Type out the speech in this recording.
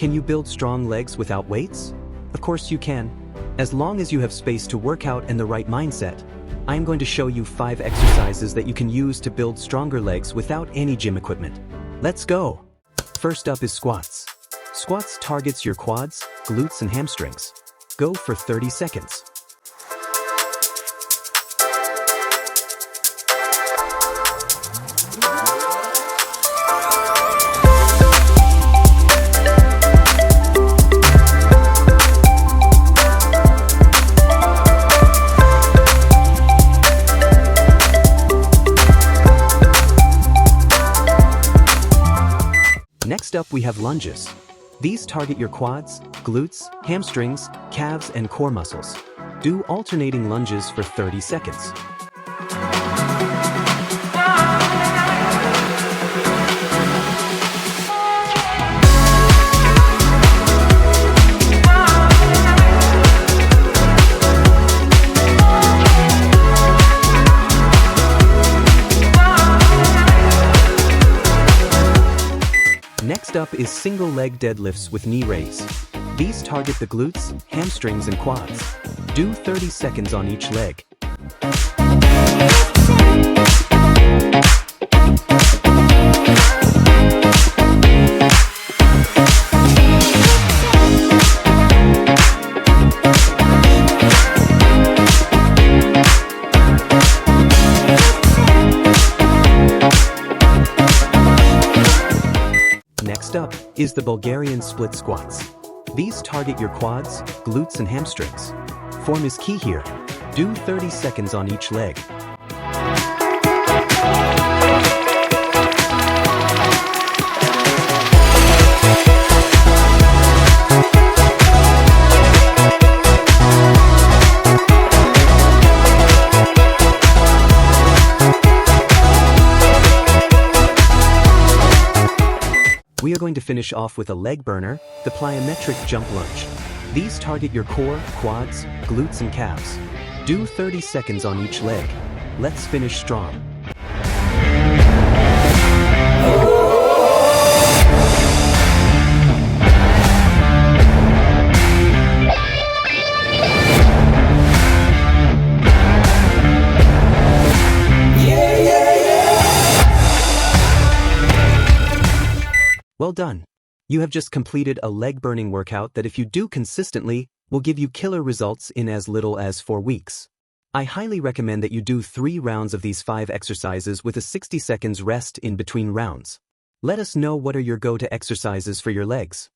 Can you build strong legs without weights? Of course you can. As long as you have space to work out and the right mindset. I am going to show you 5 exercises that you can use to build stronger legs without any gym equipment. Let's go! First up is squats. Squats targets your quads, glutes and hamstrings. Go for 30 seconds. Next up we have lunges. These target your quads, glutes, hamstrings, calves and core muscles. Do alternating lunges for 30 seconds. Next up is single leg deadlifts with knee raise. These target the glutes, hamstrings and quads. Do 30 seconds on each leg. Next up is the Bulgarian split squats. These target your quads, glutes and hamstrings. Form is key here. Do 30 seconds on each leg. We are going to finish off with a leg burner, the plyometric jump lunge. These target your core, quads, glutes and calves. Do 30 seconds on each leg. Let's finish strong. Well done. You have just completed a leg burning workout that if you do consistently, will give you killer results in as little as 4 weeks. I highly recommend that you do 3 rounds of these 5 exercises with a 60 seconds rest in between rounds. Let us know what are your go-to exercises for your legs.